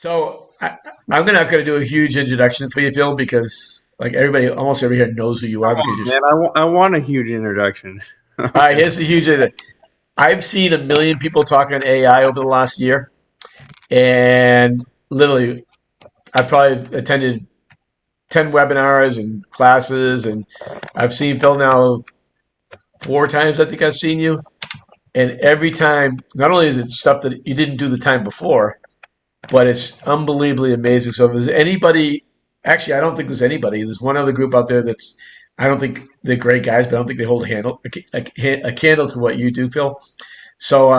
So I'm not going to do a huge introduction for you, Phil, because like everybody, almost everybody here knows who you are Come because on, you're. man. I want a huge introduction. All right, Okay. here's the huge. I've seen a million people talking AI over the last year, and literally, I probably attended 10 webinars and classes, and I've seen Phil now 4 times. I think I've seen you, and every time, not only is it stuff that you didn't do the time before, but it's unbelievably amazing. So if there's anybody, actually, I don't think there's anybody. There's one other group out there that's, I don't think they're great guys, but I don't think they hold a candle to what you do, Phil. So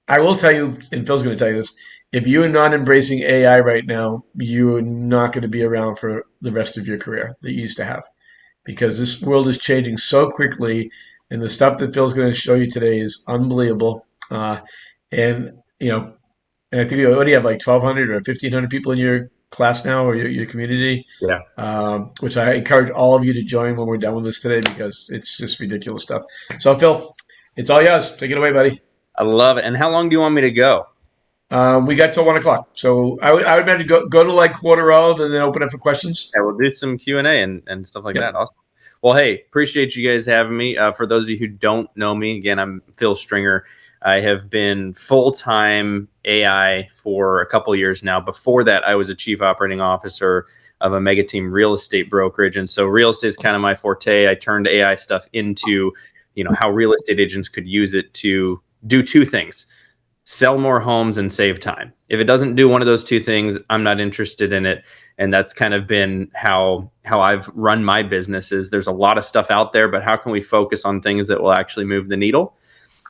I will tell you, and Phil's going to tell you this. If you are not embracing AI right now, you are not going to be around for the rest of your career that you used to have because this world is changing so quickly, and the stuff that Phil's going to show you today is unbelievable. And you know, and I think you already have like 1,200 or 1,500 people in your class now or your community, Yeah, which I encourage all of you to join when we're done with this today because it's just ridiculous stuff. So, Phil, it's all yours. Take it away, buddy. I love it. And how long do you want me to go? We got till 1 o'clock. So I would imagine go to like quarter of and then open up for questions. Yeah, we'll do some Q&A and stuff like Yep. that. Awesome. Well, hey, appreciate you guys having me. For those of you who don't know me, again, I'm Phil Stringer. I have been full-time AI for a couple years now. Before that, I was a chief operating officer of a mega team real estate brokerage. And so real estate is kind of my forte. I turned AI stuff into, how real estate agents could use it to do two things: sell more homes and save time. If it doesn't do one of those two things, I'm not interested in it. And that's kind of been how I've run my businesses. There's a lot of stuff out there, but how can we focus on things that will actually move the needle?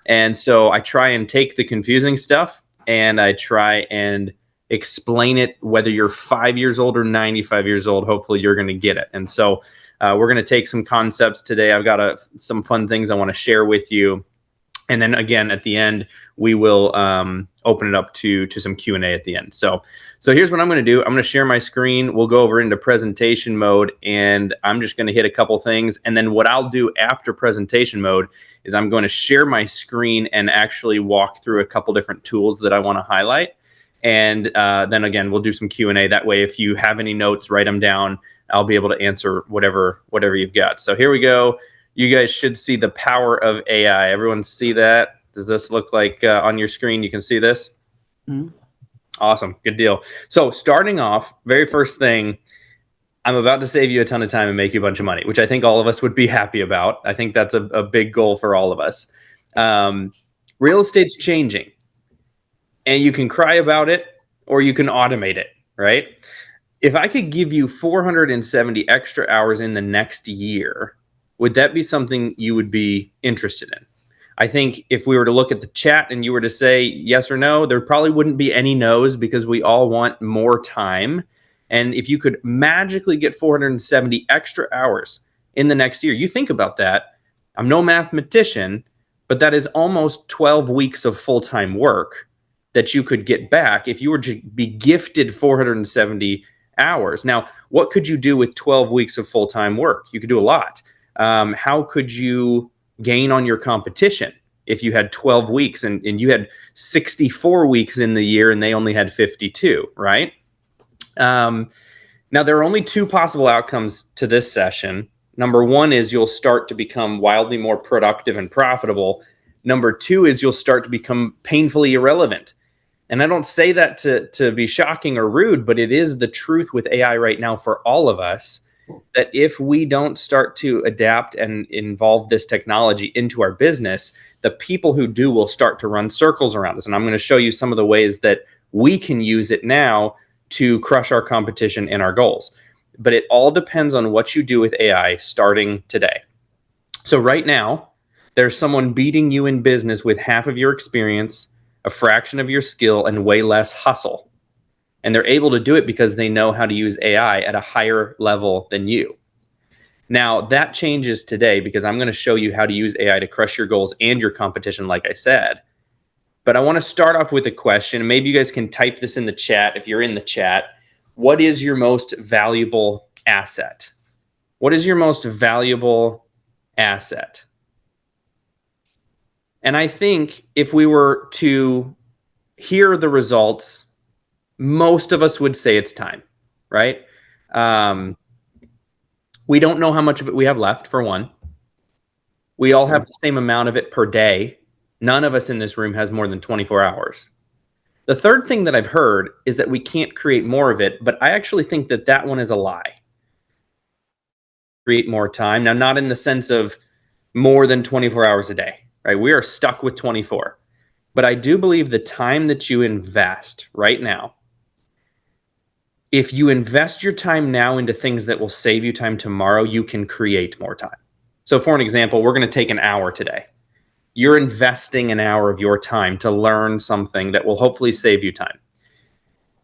And so I try and take the confusing stuff and I try and explain it, whether you're 5 years old or 95 years old. Hopefully you're going to get it. And so we're going to take some concepts today. I've got some fun things I want to share with you, and then again at the end we will open it up to some Q&A at the end. So here's what I'm going to do. I'm going to share my screen. We'll go over into presentation mode, and I'm just going to hit a couple things. And then what I'll do after presentation mode is I'm going to share my screen and actually walk through a couple different tools that I want to highlight. And then again, we'll do some Q&A. That way, if you have any notes, write them down. I'll be able to answer whatever you've got. So here we go. You guys should see the power of AI. Everyone see that? Does this look like on your screen? You can see this? Mhm. Awesome. Good deal. So starting off, very first thing, I'm about to save you a ton of time and make you a bunch of money, which I think all of us would be happy about. I think that's a big goal for all of us. Um, Real estate's changing, and you can cry about it or you can automate it, right? If I could give you 470 extra hours in the next year, would that be something you would be interested in? I think if we were to look at the chat and you were to say yes or no, there probably wouldn't be any no's because we all want more time. And if you could magically get 470 extra hours in the next year, you think about that. I'm no mathematician, but that is almost 12 weeks of full-time work that you could get back if you were to be gifted 470 hours. Now, what could you do with 12 weeks of full-time work? You could do a lot. How could you gain on your competition if you had 12 weeks and you had 64 weeks in the year and they only had 52, right? Now, there are only two possible outcomes to this session. Number one is you'll start to become wildly more productive and profitable. Number two is you'll start to become painfully irrelevant. And I don't say that to be shocking or rude, but it is the truth with AI right now for all of us, that if we don't start to adapt and involve this technology into our business, the people who do will start to run circles around us. And I'm going to show you some of the ways that we can use it now to crush our competition and our goals. But it all depends on what you do with AI starting today. So right now, there's someone beating you in business with half of your experience, a fraction of your skill, and way less hustle. And they're able to do it because they know how to use AI at a higher level than you. Now, that changes today because I'm going to show you how to use AI to crush your goals and your competition, like I said. But I want to start off with a question. Maybe you guys can type this in the chat if you're in the chat. What is your most valuable asset? What is your most valuable asset? And I think if we were to hear the results Most of us would say it's time, right? We don't know how much of it we have left, for one. We all have the same amount of it per day. None of us in this room has more than 24 hours. The third thing that I've heard is that we can't create more of it, but I actually think that that one is a lie. Create more time. Now, not in the sense of more than 24 hours a day, right? We are stuck with 24. But I do believe the time that you invest right now, if you invest your time now into things that will save you time tomorrow, you can create more time. So for an example, we're going to take an hour today. You're investing an hour of your time to learn something that will hopefully save you time.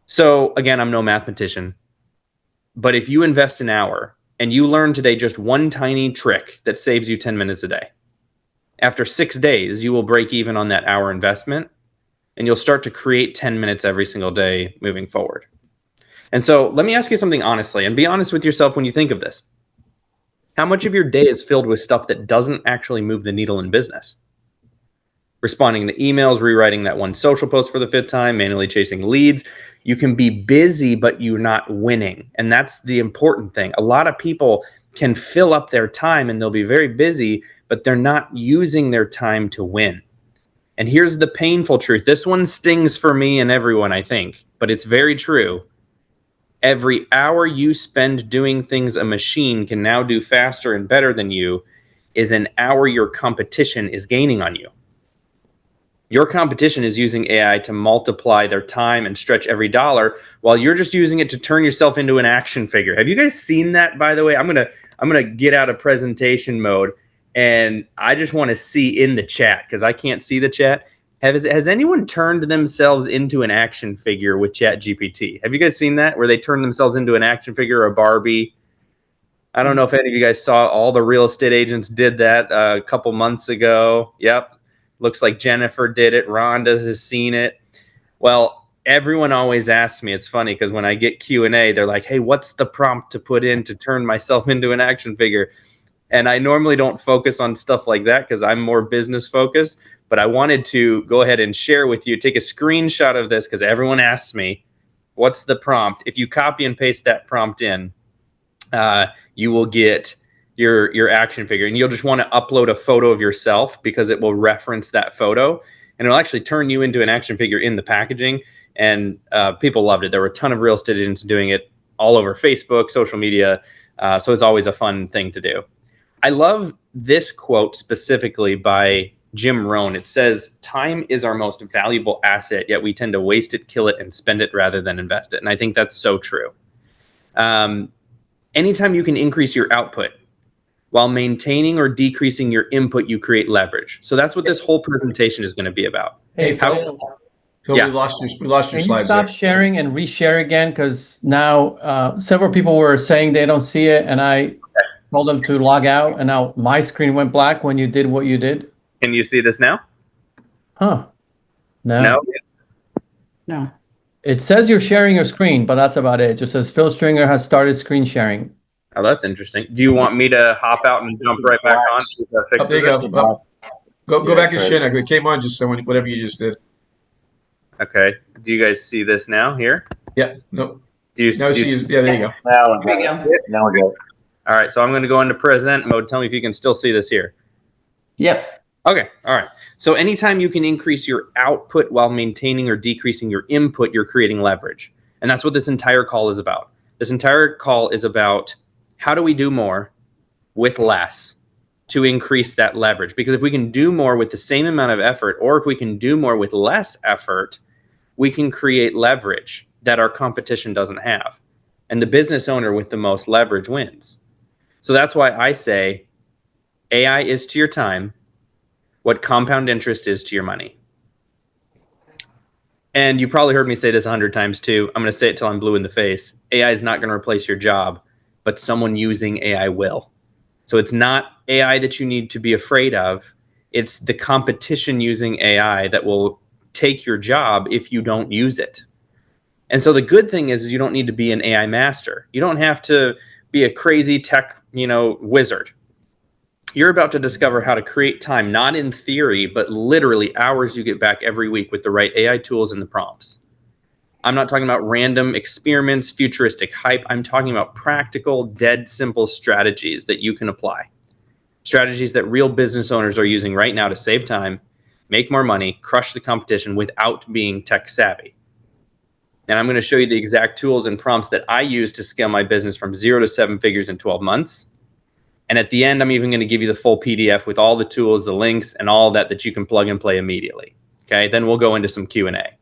So again, I'm no mathematician, but if you invest an hour and you learn today just one tiny trick that saves you 10 minutes a day, after 6 days, you will break even on that hour investment and you'll start to create 10 minutes every single day moving forward. And so let me ask you something honestly, and be honest with yourself when you think of this. How much of your day is filled with stuff that doesn't actually move the needle in business? Responding to emails, rewriting that one social post for the 5th time, manually chasing leads. You can be busy, but you're not winning. And that's the important thing. A lot of people can fill up their time and they'll be very busy, but they're not using their time to win. And here's the painful truth. This one stings for me and everyone, I think, but it's very true. Every hour you spend doing things a machine can now do faster and better than you is an hour your competition is gaining on you. Your competition is using AI to multiply their time and stretch every dollar while you're just using it to turn yourself into an action figure. Have you guys seen that, by the way? I'm gonna get out of presentation mode and I just want to see in the chat because I can't see the chat. Has anyone turned themselves into an action figure with ChatGPT? Have you guys seen that where they turn themselves into an action figure or a Barbie? I don't know if any of you guys saw all the real estate agents did that a couple months ago. Yep. Looks like Jennifer did it. Rhonda has seen it. Well, everyone always asks me, it's funny because when I get Q&A, they're like, hey, what's the prompt to put in to turn myself into an action figure? And I normally don't focus on stuff like that because I'm more business focused. But I wanted to go ahead and share with you, take a screenshot of this because everyone asks me, what's the prompt? If you copy and paste that prompt in, you will get your action figure. And you'll just want to upload a photo of yourself because it will reference that photo. And it'll actually turn you into an action figure in the packaging. And people loved it. There were a ton of real estate agents doing it all over Facebook, social media. So it's always a fun thing to do. I love this quote specifically by Jim Rohn. It says, time is our most valuable asset, yet we tend to waste it, kill it, and spend it rather than invest it. And I think that's so true. Anytime you can increase your output while maintaining or decreasing your input, you create leverage. So that's what this whole presentation is going to be about. Hey, Phil, Yeah. we lost your Can you slides stop there. sharing and reshare again? Because now several people were saying they don't see it, and I told them to log out, and now my screen went black when you did what you did. Can you see this now? Huh? No? No. It says you're sharing your screen, but that's about it. It just says Phil Stringer has started screen sharing. Oh, that's interesting. Do you want me to hop out and jump right back on? Oh, there you go. Go back and share. It came on just so whatever you just did. Okay. Do you guys see this now here? Yeah. No. Do you Now see? yeah, there you go. There we go. Now we're good. All right. So I'm going to go into present mode. Tell me if you can still see this here. Yep. Okay. All right. So anytime you can increase your output while maintaining or decreasing your input, you're creating leverage. And that's what this entire call is about. This entire call is about how do we do more with less to increase that leverage? Because if we can do more with the same amount of effort, or if we can do more with less effort, we can create leverage that our competition doesn't have. And the business owner with the most leverage wins. So that's why I say AI is to your time what compound interest is to your money. And you probably heard me say this 100 times too. I'm going to say it till I'm blue in the face. AI is not going to replace your job, but someone using AI will. So it's not AI that you need to be afraid of. It's the competition using AI that will take your job if you don't use it. And so the good thing is you don't need to be an AI master. You don't have to be a crazy tech, wizard. You're about to discover how to create time, not in theory, but literally hours you get back every week with the right AI tools and the prompts. I'm not talking about random experiments, futuristic hype. I'm talking about practical, dead simple strategies that you can apply. Strategies that real business owners are using right now to save time, make more money, crush the competition without being tech savvy. And I'm going to show you the exact tools and prompts that I use to scale my business from 0 to 7 figures in 12 months. And at the end, I'm even going to give you the full PDF with all the tools, the links, and all that you can plug and play immediately. Okay, then we'll go into some Q&A.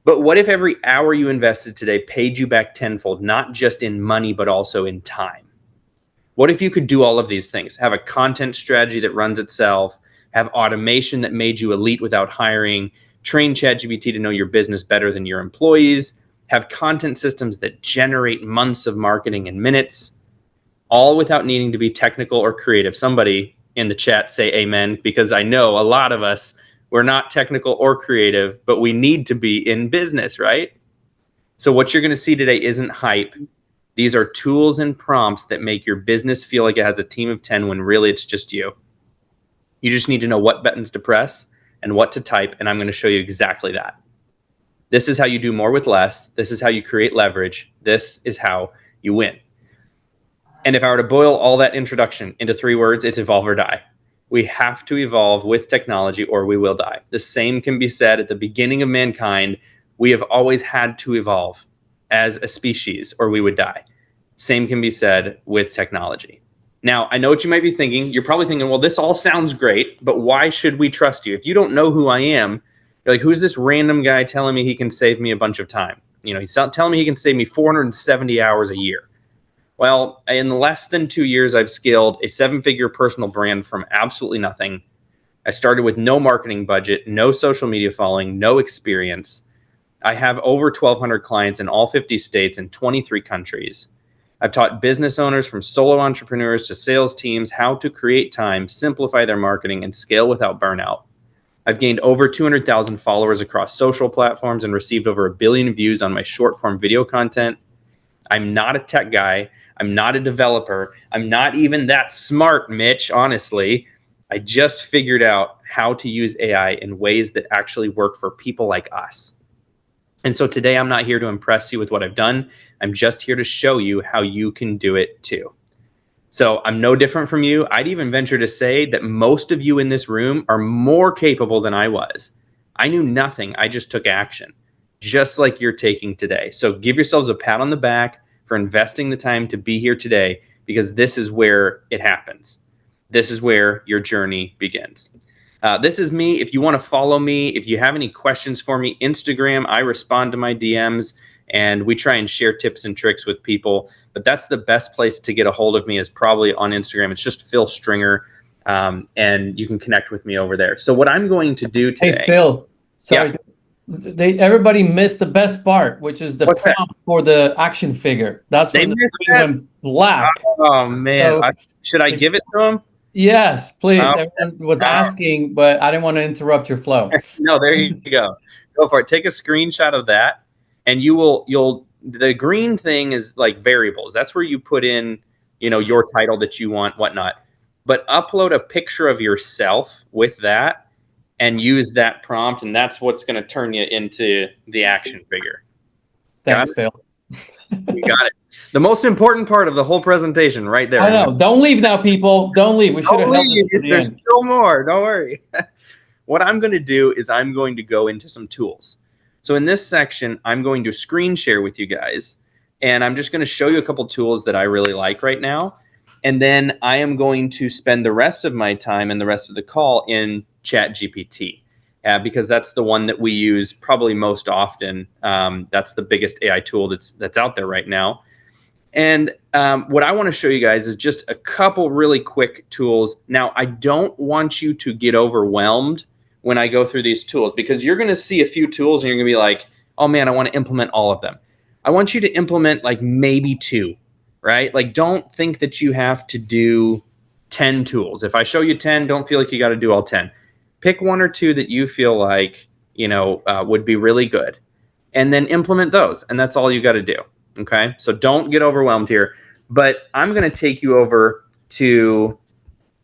But what if every hour you invested today paid you back tenfold, not just in money, but also in time? What if you could do all of these things? Have a content strategy that runs itself, have automation that made you elite without hiring, train ChatGPT to know your business better than your employees, have content systems that generate months of marketing in minutes, all without needing to be technical or creative. Somebody in the chat say amen, because I know a lot of us, we're not technical or creative, but we need to be in business, right? So what you're going to see today isn't hype. These are tools and prompts that make your business feel like it has a team of 10 when really it's just you. You just need to know what buttons to press and what to type, and I'm going to show you exactly that. This is how you do more with less. This is how you create leverage. This is how you win. And if I were to boil all that introduction into 3 words, it's evolve or die. We have to evolve with technology or we will die. The same can be said at the beginning of mankind. We have always had to evolve as a species or we would die. Same can be said with technology. Now, I know what you might be thinking. You're probably thinking, well, this all sounds great, but why should we trust you? If you don't know who I am, you're like, who's this random guy telling me he can save me a bunch of time? You know, he's telling me he can save me 470 hours a year. Well, in less than 2 years, I've scaled a 7-figure personal brand from absolutely nothing. I started with no marketing budget, no social media following, no experience. I have over 1,200 clients in all 50 states and 23 countries. I've taught business owners from solo entrepreneurs to sales teams how to create time, simplify their marketing, and scale without burnout. I've gained over 200,000 followers across social platforms and received over 1 billion views on my short form video content. I'm not a tech guy. I'm not a developer. I'm not even that smart, Mitch, honestly. I just figured out how to use AI in ways that actually work for people like us. And so today I'm not here to impress you with what I've done. I'm just here to show you how you can do it too. So I'm no different from you. I'd even venture to say that most of you in this room are more capable than I was. I knew nothing. I just took action, just like you're taking today. So give yourselves a pat on the back for investing the time to be here today, because this is where it happens. This is where your journey begins. This is me. If you want to follow me, if you have any questions for me, Instagram, I respond to my DMs and we try and share tips and tricks with people. But that's the best place to get a hold of me, is probably on Instagram. It's just Phil Stringer, and you can connect with me over there. So what I'm going to do today. Hey, Phil, sorry. Everybody missed the best part, which is the What's that? prompt for the action figure. That's They when the missed screen that? went black. Oh man, So- should I give it to them? Yes, please. Oh. Everyone was asking, but I didn't want to interrupt your flow. No, there you go. Go for it. Take a screenshot of that, and the green thing is like variables. That's where you put in, your title that you want, whatnot. But upload a picture of yourself with that and use that prompt, and that's what's going to turn you into the action figure. Thanks, Phil. You got it. The most important part of the whole presentation right there. I know. Don't leave now, people. Don't leave. We should have held this to the There's end. still more. Don't worry. What I'm going to do is I'm going to go into some tools. So in this section, I'm going to screen share with you guys, and I'm just going to show you a couple tools that I really like right now. And then I am going to spend the rest of my time and the rest of the call in ChatGPT, because that's the one that we use probably most often. That's the biggest AI tool that's out there right now. And what I want to show you guys is just a couple really quick tools. Now, I don't want you to get overwhelmed when I go through these tools, because you're going to see a few tools and you're going to be like, oh man, I want to implement all of them. I want you to implement like maybe 2, right? Like, don't think that you have to do 10 tools. If I show you 10, don't feel like you got to do all 10. Pick 1 or 2 that you feel like, would be really good, and then implement those. And that's all you got to do. Okay, so don't get overwhelmed here, but I'm going to take you over to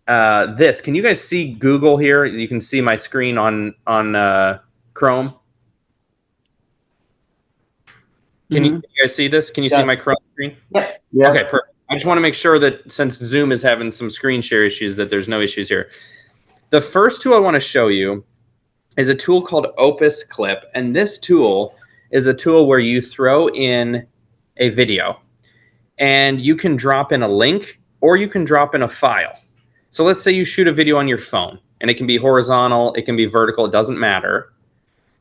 this. Can you guys see Google here? You can see my screen on Chrome. Can Mhm. you guys see this? Can you see my Yes. Chrome screen? Yep. Yeah. Okay, perfect. I just want to make sure that since Zoom is having some screen share issues, that there's no issues here. The first tool I want to show you is a tool called Opus Clip. And this tool is a tool where you throw in a video and you can drop in a link or you can drop in a file. So let's say you shoot a video on your phone and it can be horizontal, it can be vertical, it doesn't matter.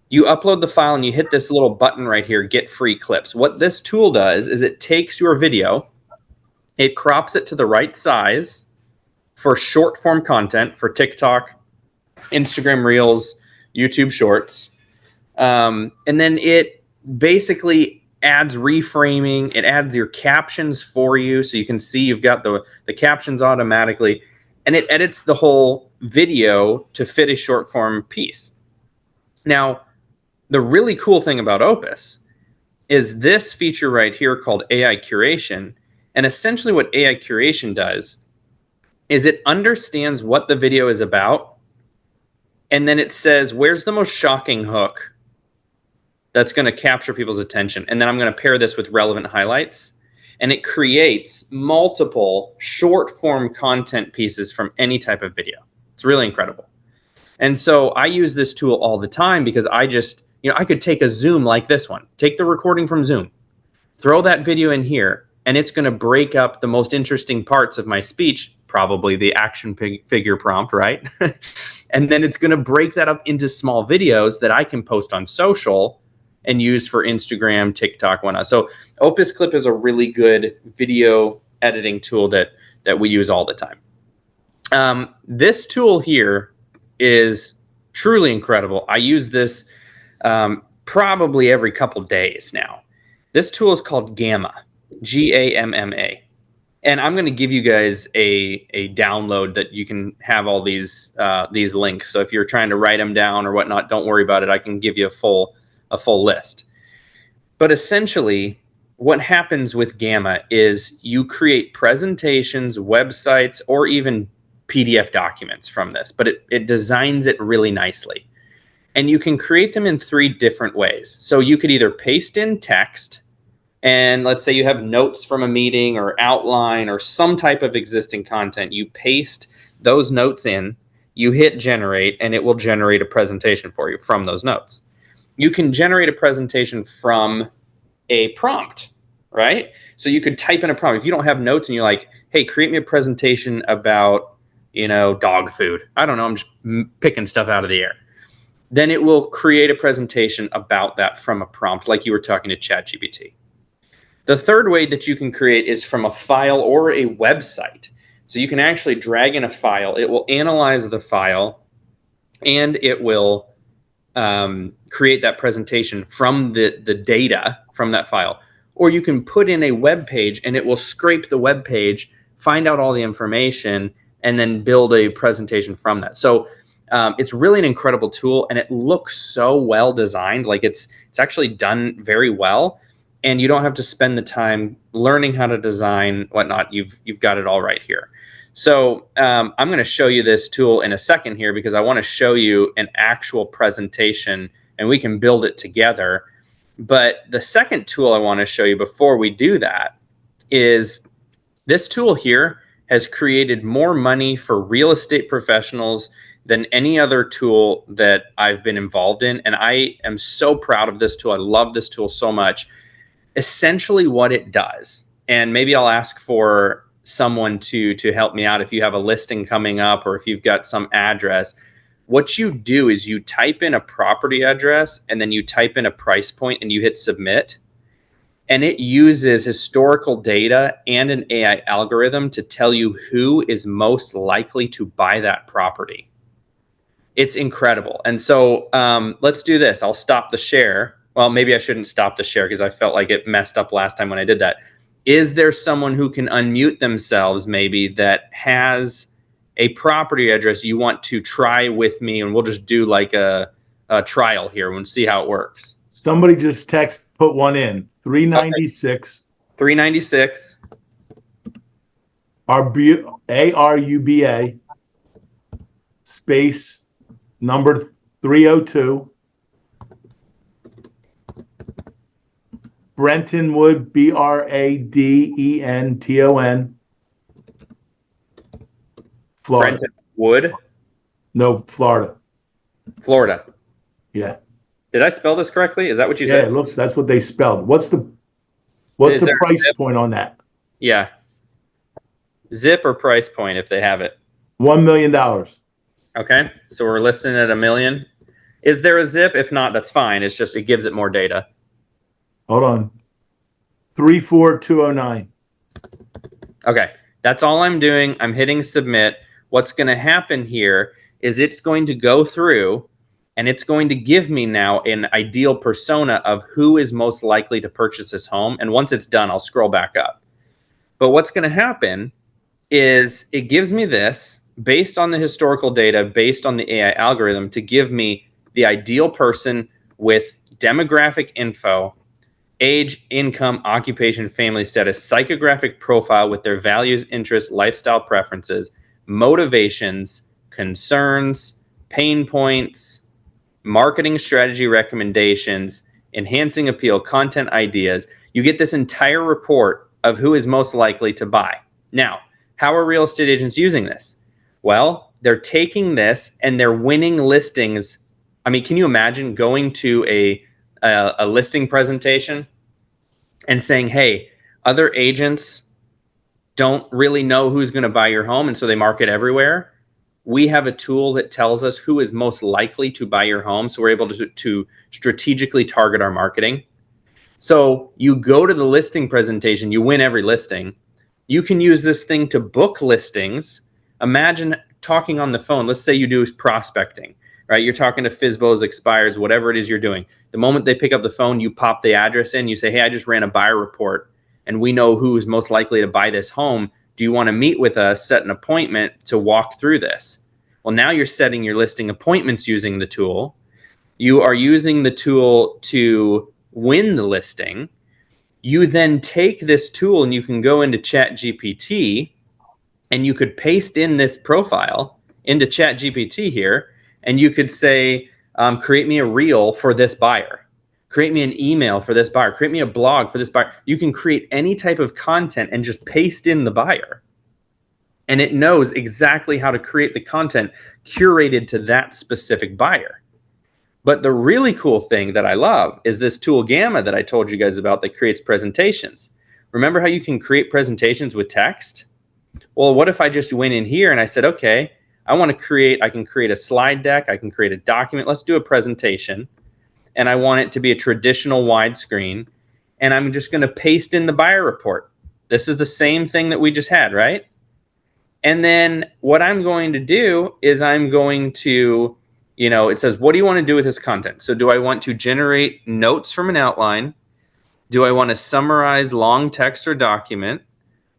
You upload the file and you hit this little button right here, get free clips. What this tool does is it takes your video, it crops it to the right size for short form content for TikTok, Instagram Reels, YouTube Shorts. And then it basically adds reframing. It adds your captions for you. So you can see you've got the captions automatically. And it edits the whole video to fit a short form piece. Now, the really cool thing about Opus is this feature right here called AI curation. And essentially what AI curation does is it understands what the video is about. And then it says, where's the most shocking hook that's going to capture people's attention? And then I'm going to pair this with relevant highlights. And it creates multiple short form content pieces from any type of video. It's really incredible. And so I use this tool all the time because I just, I could take a Zoom like this one, take the recording from Zoom, throw that video in here, and it's going to break up the most interesting parts of my speech, probably the action figure prompt, right? And then it's going to break that up into small videos that I can post on social and use for Instagram, TikTok, whatnot. So Opus Clip is a really good video editing tool that we use all the time. This tool here is truly incredible. I use this probably every couple days now. This tool is called Gamma, Gamma. And I'm going to give you guys a download that you can have all these links. So if you're trying to write them down or whatnot, don't worry about it. I can give you a full list. But essentially, what happens with Gamma is you create presentations, websites, or even PDF documents from this, but it designs it really nicely. And you can create them in 3 different ways. So you could either paste in text, and let's say you have notes from a meeting or outline or some type of existing content. You paste those notes in, you hit generate, and it will generate a presentation for you from those notes. You can generate a presentation from a prompt, right? So you could type in a prompt. If you don't have notes and you're like, hey, create me a presentation about, dog food. I don't know, I'm just picking stuff out of the air. Then it will create a presentation about that from a prompt, like you were talking to ChatGPT. The third way that you can create is from a file or a website. So you can actually drag in a file. It will analyze the file, and it will create that presentation from the data from that file. Or you can put in a web page, and it will scrape the web page, find out all the information, and then build a presentation from that. So it's really an incredible tool, and it looks so well designed. Like it's actually done very well. And you don't have to spend the time learning how to design whatnot. You've got it all right here. So I'm going to show you this tool in a second here because I want to show you an actual presentation and we can build it together. But the second tool I want to show you before we do that is this tool here has created more money for real estate professionals than any other tool that I've been involved in. And I am so proud of this tool. I love this tool so much. Essentially what it does, and maybe I'll ask for someone to help me out if you have a listing coming up or if you've got some address. What you do is you type in a property address and then you type in a price point and you hit submit, and it uses historical data and an AI algorithm to tell you who is most likely to buy that property. It's incredible. And so let's do this. I'll stop the share. Well, maybe I shouldn't stop the share because I felt like it messed up last time when I did that. Is there someone who can unmute themselves maybe that has a property address you want to try with me? And we'll just do like a trial here and see how it works. Somebody just put one in. 396. 396. ARUBA space number 302. Brentonwood, Bradenton, Florida. Brenton Wood, No, Florida. Florida. Yeah. Did I spell this correctly? Is that what you Yeah, said? that's what they spelled. What's Is the there a price zip? point on that? Yeah. Zip or price point if they have it. $1 million. Okay. So we're listing at $1 million. Is there a zip? If not, that's fine. It's just, it gives it more data. Hold on. 34209. Okay. That's all I'm doing. I'm hitting submit. What's going to happen here is it's going to go through and it's going to give me now an ideal persona of who is most likely to purchase this home. And once it's done, I'll scroll back up. But what's going to happen is it gives me this based on the historical data, based on the AI algorithm, to give me the ideal person with demographic info, age, income, occupation, family status, psychographic profile with their values, interests, lifestyle preferences, motivations, concerns, pain points, marketing strategy recommendations, enhancing appeal, content ideas. You get this entire report of who is most likely to buy. Now, how are real estate agents using this? Well, they're taking this and they're winning listings. I mean, can you imagine going to a listing presentation and saying, hey, other agents don't really know who's going to buy your home, and so they market everywhere? We have a tool that tells us who is most likely to buy your home, so we're able to strategically target our marketing. So you go to the listing presentation, you win every listing. You can use this thing to book listings. Imagine talking on the phone. Let's say you do prospecting, right? You're talking to FSBOs, expireds, whatever it is you're doing. The moment they pick up the phone, you pop the address in, you say, hey, I just ran a buyer report and we know who's most likely to buy this home. Do you want to meet with us, set an appointment to walk through this? Well, now you're setting your listing appointments using the tool. You are using the tool to win the listing. You then take this tool and you can go into ChatGPT and you could paste in this profile into ChatGPT here, and you could say, create me a reel for this buyer, create me an email for this buyer, create me a blog for this buyer. You can create any type of content and just paste in the buyer. And it knows exactly how to create the content curated to that specific buyer. But the really cool thing that I love is this tool Gamma that I told you guys about that creates presentations. Remember how you can create presentations with text? Well, what if I just went in here and I said, okay, I can create a slide deck, I can create a document, let's do a presentation, and I want it to be a traditional widescreen, and I'm just going to paste in the buyer report. This is the same thing that we just had, right? And then what I'm going to do is I'm going to, it says, what do you want to do with this content? So do I want to generate notes from an outline? Do I want to summarize long text or document?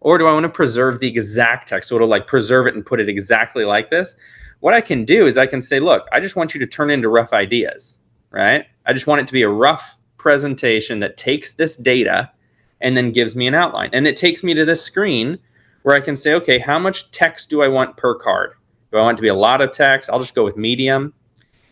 Or do I want to preserve the exact text? So it'll like preserve it and put it exactly like this. What I can do is I can say, look, I just want you to turn into rough ideas, right? I just want it to be a rough presentation that takes this data and then gives me an outline. And it takes me to this screen where I can say, okay, how much text do I want per card? Do I want it to be a lot of text? I'll just go with medium.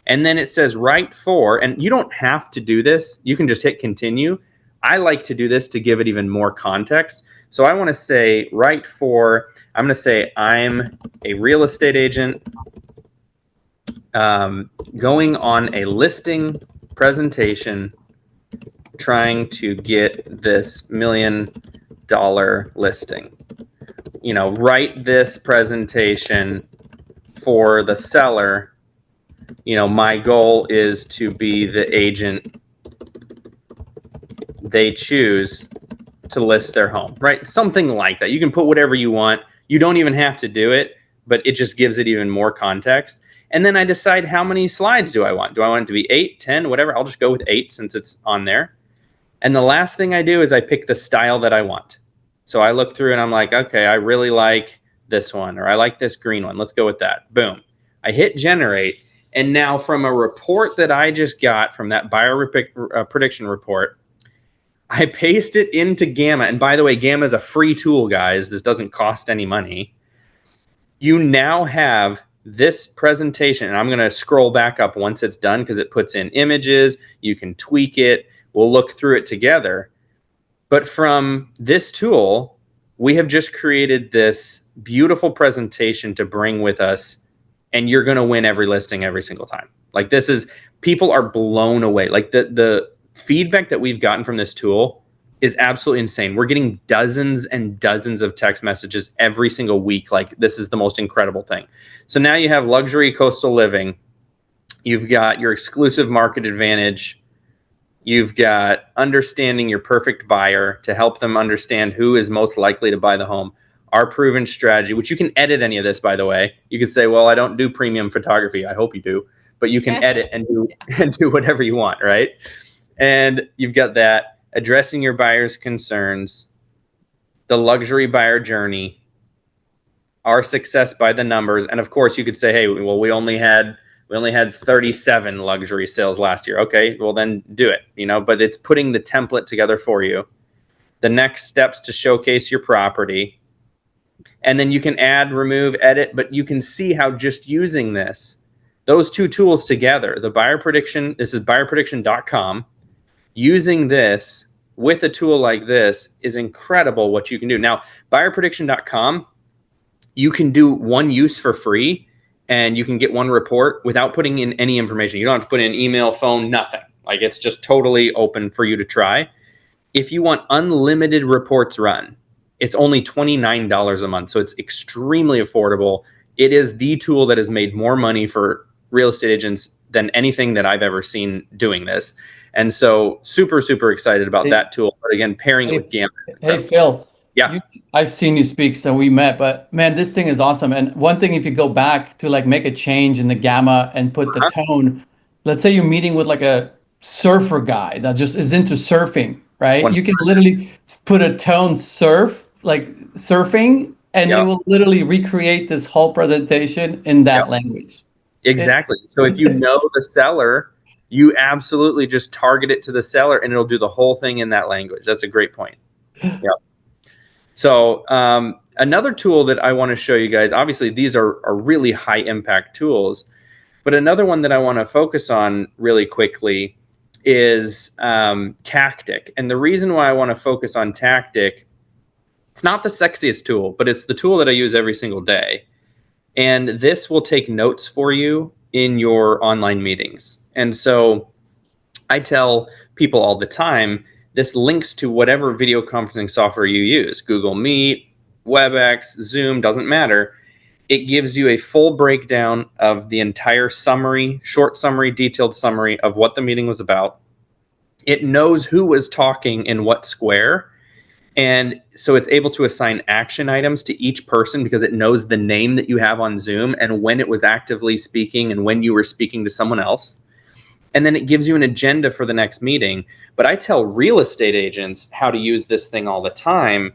And then it says write for, and you don't have to do this. You can just hit continue. I like to do this to give it even more context. So I want to say write for, I'm going to say I'm a real estate agent going on a listing presentation trying to get this $1 million listing. Write this presentation for the seller. My goal is to be the agent they choose to list their home, right? Something like that. You can put whatever you want. You don't even have to do it, but it just gives it even more context. And then I decide how many slides do I want. Do I want it to be 8, 10, whatever? I'll just go with 8 since it's on there. And the last thing I do is I pick the style that I want. So I look through and I'm like, okay, I really like this one, or I like this green one. Let's go with that. Boom. I hit generate. And now from a report that I just got from that buyer prediction report, I paste it into Gamma. And by the way, Gamma is a free tool, guys. This doesn't cost any money. You now have this presentation, and I'm going to scroll back up once it's done because it puts in images. You can tweak it. We'll look through it together. But from this tool, we have just created this beautiful presentation to bring with us, and you're going to win every listing every single time. Like, this is, people are blown away. Like, the feedback that we've gotten from this tool is absolutely insane. We're getting dozens and dozens of text messages every single week. Like, this is the most incredible thing. So now you have luxury coastal living. You've got your exclusive market advantage. You've got understanding your perfect buyer to help them understand who is most likely to buy the home. Our proven strategy, which you can edit any of this, by the way. You could say, well, I don't do premium photography. I hope you do. But you can edit and do whatever you want, right? And you've got that, addressing your buyer's concerns, the luxury buyer journey, our success by the numbers. And of course, you could say, hey, well, we only had 37 luxury sales last year. Okay, well then do it, but it's putting the template together for you. The next steps to showcase your property. And then you can add, remove, edit, but you can see how just using those two tools together, the buyer prediction, this is buyerprediction.com, using this with a tool like this is incredible what you can do. Now, buyerprediction.com, you can do one use for free, and you can get one report without putting in any information. You don't have to put in email, phone, nothing. Like, it's just totally open for you to try. If you want unlimited reports run, it's only $29 a month. So it's extremely affordable. It is the tool that has made more money for real estate agents than anything that I've ever seen doing this. And so super, super excited about that tool. But again, pairing it with Gambit. Hey, Phil. Yeah. I've seen you speak, so we met, but man, this thing is awesome. And one thing, if you go back to like make a change in the gamma and put the tone, let's say you're meeting with like a surfer guy that just is into surfing, right? You can literally put a tone like surfing, and it will literally recreate this whole presentation in that language. Exactly. So if you know the seller, you absolutely just target it to the seller and it'll do the whole thing in that language. That's a great point. Yeah. So another tool that I want to show you guys, obviously these are really high impact tools, but another one that I want to focus on really quickly is Tactic. And the reason why I want to focus on Tactic, it's not the sexiest tool, but it's the tool that I use every single day. And this will take notes for you in your online meetings. And so I tell people all the time, this links to whatever video conferencing software you use, Google Meet, WebEx, Zoom, doesn't matter. It gives you a full breakdown of the entire summary, short summary, detailed summary of what the meeting was about. It knows who was talking in what square. And so it's able to assign action items to each person because it knows the name that you have on Zoom and when it was actively speaking and when you were speaking to someone else. And then it gives you an agenda for the next meeting. But I tell real estate agents how to use this thing all the time.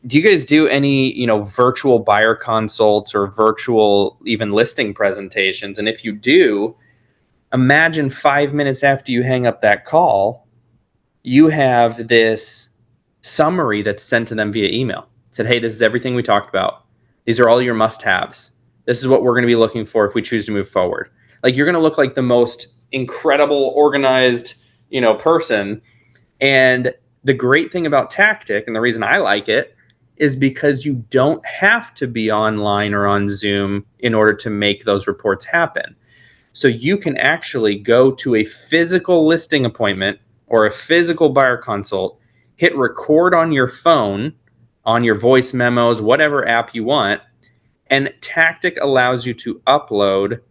Do you guys do any, virtual buyer consults or virtual even listing presentations? And if you do, imagine 5 minutes after you hang up that call, you have this summary that's sent to them via email. It said, hey, this is everything we talked about. These are all your must-haves. This is what we're going to be looking for if we choose to move forward. Like, you're going to look like the most incredible, organized, person. And the great thing about Tactic, and the reason I like it, is because you don't have to be online or on Zoom in order to make those reports happen. So you can actually go to a physical listing appointment or a physical buyer consult, hit record on your phone, on your voice memos, whatever app you want, and Tactic allows you to upload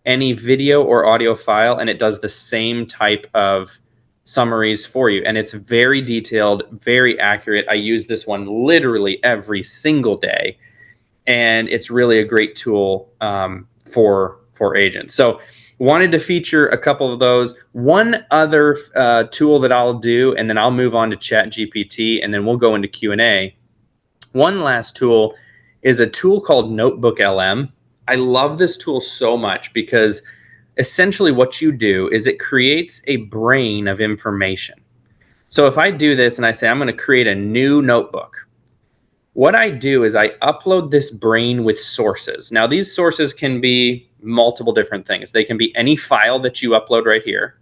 any video or audio file, and it does the same type of summaries for you. And it's very detailed, very accurate. I use this one literally every single day, and it's really a great tool for agents. So wanted to feature a couple of those. One other tool that I'll do, and then I'll move on to ChatGPT, and then we'll go into Q&A. One last tool is a tool called Notebook LM. I love this tool so much because essentially what you do is it creates a brain of information. So if I do this and I say I'm going to create a new notebook, what I do is I upload this brain with sources. Now, these sources can be multiple different things. They can be any file that you upload right here.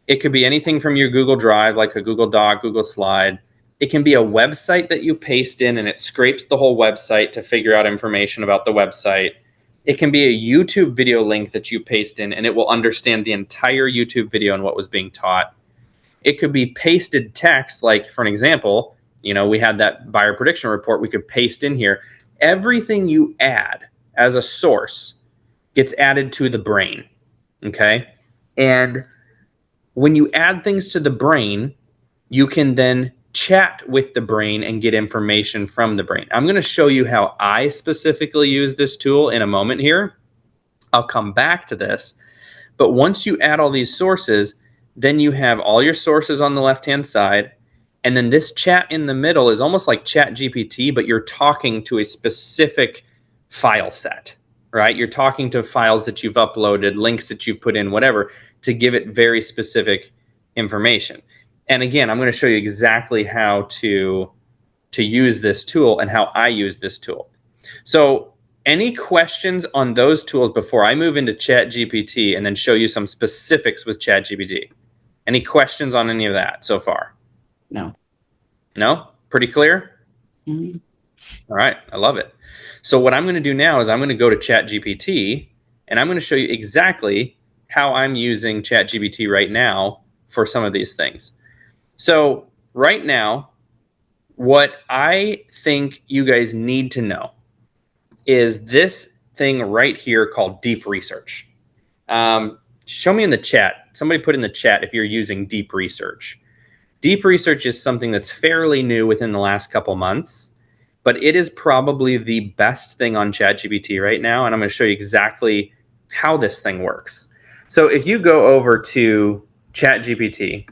It could be anything from your Google Drive, like a Google Doc, Google Slide. It can be a website that you paste in and it scrapes the whole website to figure out information about the website. It can be a YouTube video link that you paste in and it will understand the entire YouTube video and what was being taught. It could be pasted text, like for an example, we had that buyer prediction report we could paste in here. Everything you add as a source gets added to the brain, okay? And when you add things to the brain, you can then chat with the brain and get information from the brain. I'm going to show you how I specifically use this tool in a moment here. I'll come back to this. But once you add all these sources, then you have all your sources on the left-hand side. And then this chat in the middle is almost like Chat GPT, but you're talking to a specific file set, right? You're talking to files that you've uploaded, links that you've put in, whatever, to give it very specific information. And again, I'm going to show you exactly how to use this tool and how I use this tool. So any questions on those tools before I move into ChatGPT and then show you some specifics with ChatGPT? Any questions on any of that so far? No. No? Pretty clear? Mhm. All right. I love it. So what I'm going to do now is I'm going to go to ChatGPT and I'm going to show you exactly how I'm using ChatGPT right now for some of these things. So right now, what I think you guys need to know is this thing right here called deep research. Show me in the chat. Somebody put in the chat if you're using deep research. Deep research is something that's fairly new within the last couple months, but it is probably the best thing on ChatGPT right now, and I'm going to show you exactly how this thing works. So if you go over to ChatGPT,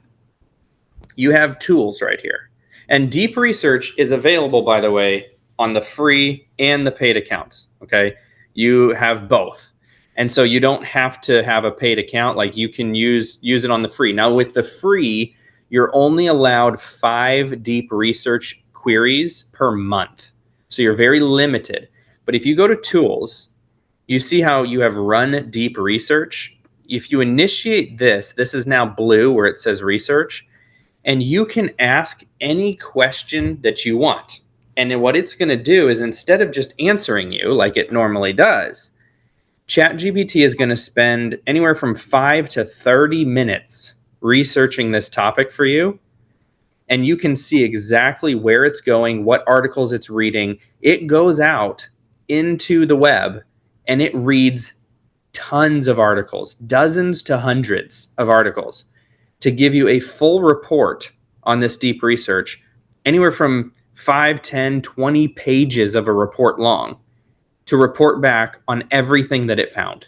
you have tools right here. And deep research is available, by the way, on the free and the paid accounts, okay? You have both. And so you don't have to have a paid account. Like you can use it on the free. Now with the free, you're only allowed 5 deep research queries per month. So you're very limited. But if you go to tools, you see how you have run deep research. If you initiate this is now blue where it says research. And you can ask any question that you want. And then what it's going to do is instead of just answering you like it normally does, ChatGPT is going to spend anywhere from 5 to 30 minutes researching this topic for you. And you can see exactly where it's going, what articles it's reading. It goes out into the web and it reads tons of articles, dozens to hundreds of articles, to give you a full report on this deep research, anywhere from 5, 10, 20 pages of a report long, to report back on everything that it found.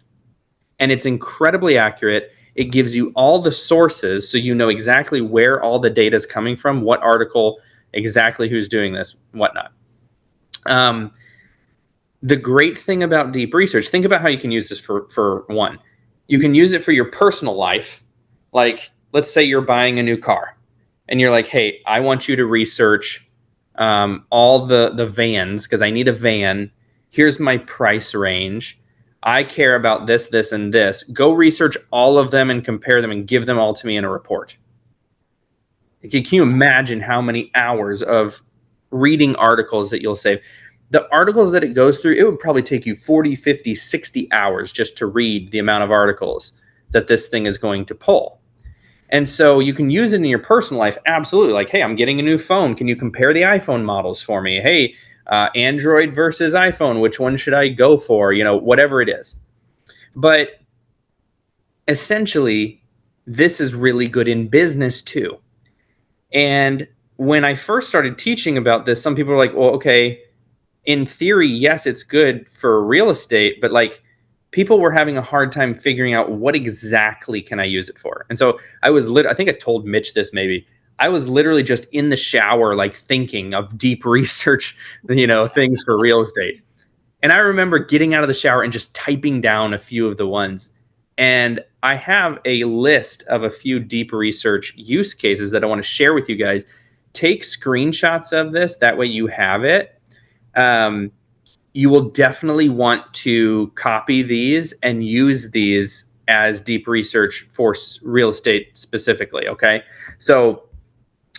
And it's incredibly accurate. It gives you all the sources so you know exactly where all the data is coming from, what article, exactly who's doing this, whatnot. The great thing about deep research, think about how you can use this for one. You can use it for your personal life. Like, let's say you're buying a new car and you're like, hey, I want you to research all the vans because I need a van. Here's my price range. I care about this, this, and this. Go research all of them and compare them and give them all to me in a report. Can you imagine how many hours of reading articles that you'll save? The articles that it goes through, it would probably take you 40, 50, 60 hours just to read the amount of articles that this thing is going to pull. And so you can use it in your personal life. Absolutely. Like, hey, I'm getting a new phone. Can you compare the iPhone models for me? Hey, Android versus iPhone, which one should I go for? Whatever it is. But essentially, this is really good in business too. And when I first started teaching about this, some people were like, well, okay, in theory, yes, it's good for real estate, but like people were having a hard time figuring out what exactly can I use it for. And so I think I told Mitch this maybe. I was literally just in the shower, like thinking of deep research, things for real estate. And I remember getting out of the shower and just typing down a few of the ones. And I have a list of a few deep research use cases that I want to share with you guys. Take screenshots of this. That way you have it. You will definitely want to copy these and use these as deep research for real estate specifically. Okay. So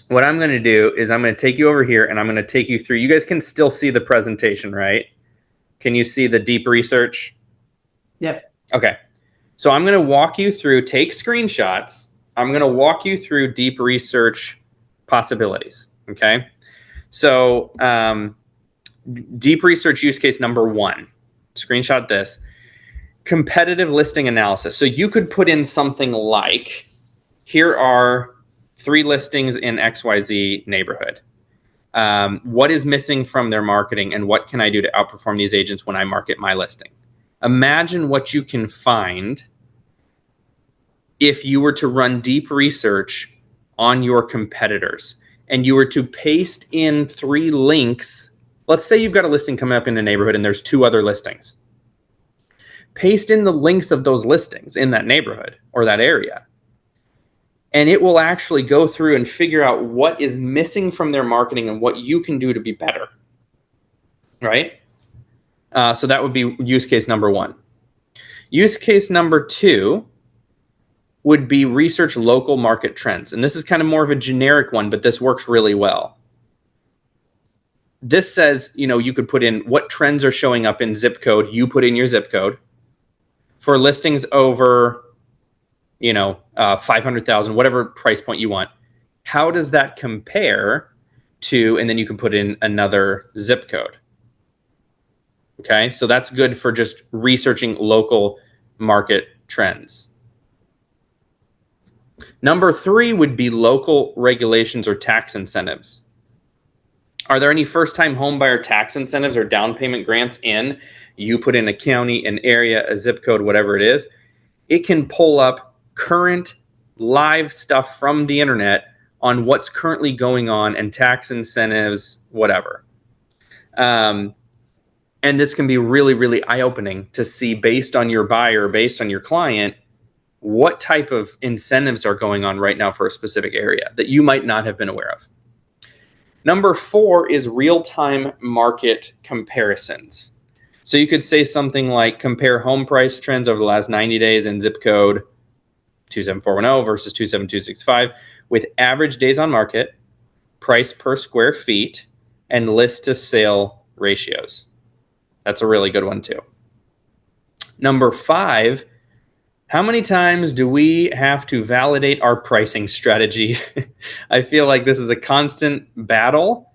what I'm going to do is I'm going to take you over here and I'm going to take you through. You guys can still see the presentation, right? Can you see the deep research? Yep. Okay. So I'm going to walk you through, take screenshots. I'm going to walk you through deep research possibilities. Okay. So deep research use case number 1, screenshot this, competitive listing analysis. So you could put in something like, here are 3 listings in XYZ neighborhood. What is missing from their marketing and what can I do to outperform these agents when I market my listing? Imagine what you can find if you were to run deep research on your competitors and you were to paste in 3 links. Let's say you've got a listing coming up in a neighborhood and there's 2 other listings. Paste in the links of those listings in that neighborhood or that area. And it will actually go through and figure out what is missing from their marketing and what you can do to be better. Right? So that would be use case number 1. Use case number 2 would be research local market trends. And this is kind of more of a generic one, but this works really well. This says, you could put in what trends are showing up in zip code. You put in your zip code. For listings over, 500,000, whatever price point you want. How does that compare to, and then you can put in another zip code. Okay, so that's good for just researching local market trends. Number 3 would be local regulations or tax incentives. Are there any first-time homebuyer tax incentives or down payment grants in? You put in a county, an area, a zip code, whatever it is. It can pull up current live stuff from the internet on what's currently going on and tax incentives, whatever. And this can be really, really eye-opening to see, based on your buyer, based on your client, what type of incentives are going on right now for a specific area that you might not have been aware of. Number 4 is real-time market comparisons. So you could say something like, compare home price trends over the last 90 days in zip code 27410 versus 27265 with average days on market, price per square feet, and list to sale ratios. That's a really good one too. Number 5, how many times do we have to validate our pricing strategy? I feel like this is a constant battle,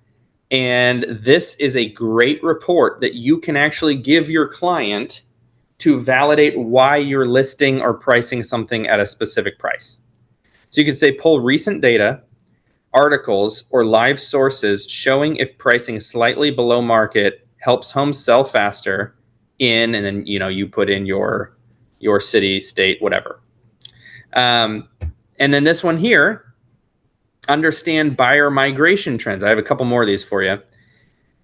and this is a great report that you can actually give your client to validate why you're listing or pricing something at a specific price. So you could say, pull recent data, articles, or live sources showing if pricing slightly below market helps homes sell faster in, and then you put in your city, state, whatever. And then this one here, understand buyer migration trends. I have a couple more of these for you.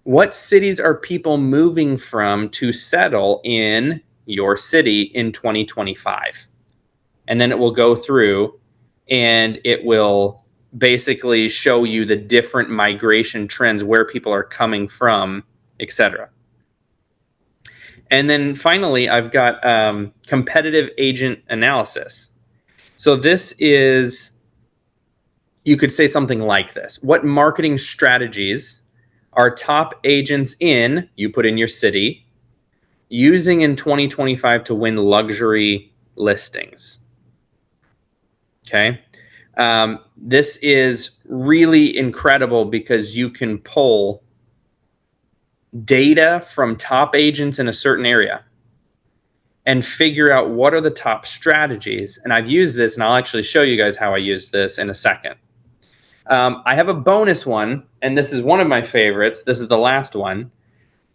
What cities are people moving from to settle in your city in 2025? And then it will go through and it will basically show you the different migration trends, where people are coming from, etc. And then finally, I've got competitive agent analysis. So this is, you could say something like this. What marketing strategies are top agents in, you put in your city, using in 2025 to win luxury listings? Okay. This is really incredible because you can pull data from top agents in a certain area and figure out what are the top strategies. And I've used this, and I'll actually show you guys how I used this in a second. I have a bonus one, and this is one of my favorites. This is the last one.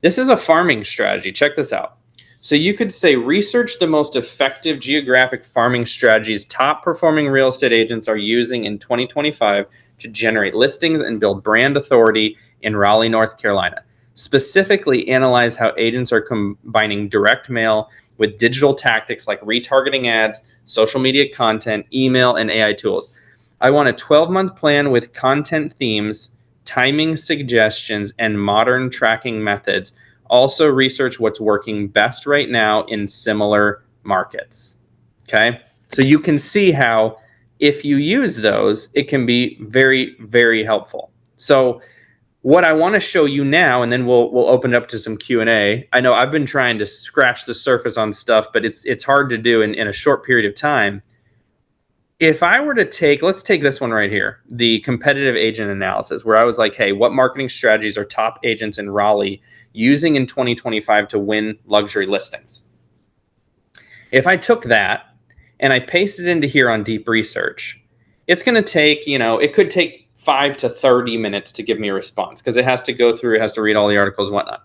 This is a farming strategy. Check this out. So you could say, research the most effective geographic farming strategies top performing real estate agents are using in 2025 to generate listings and build brand authority in Raleigh, North Carolina. Specifically, analyze how agents are combining direct mail with digital tactics like retargeting ads, social media content, email, and AI tools. I want a 12-month plan with content themes, timing suggestions, and modern tracking methods. Also research what's working best right now in similar markets. Okay, so you can see how if you use those, it can be very, very helpful. So what I want to show you now, and then we'll open it up to some Q&A. I know I've been trying to scratch the surface on stuff, but it's hard to do in a short period of time. If I were to let's take this one right here, the competitive agent analysis, where I was like, hey, what marketing strategies are top agents in Raleigh using in 2025 to win luxury listings? If I took that and I pasted it into here on deep research, it's going to take, it could take 5 to 30 minutes to give me a response because it has to go through, it has to read all the articles and whatnot.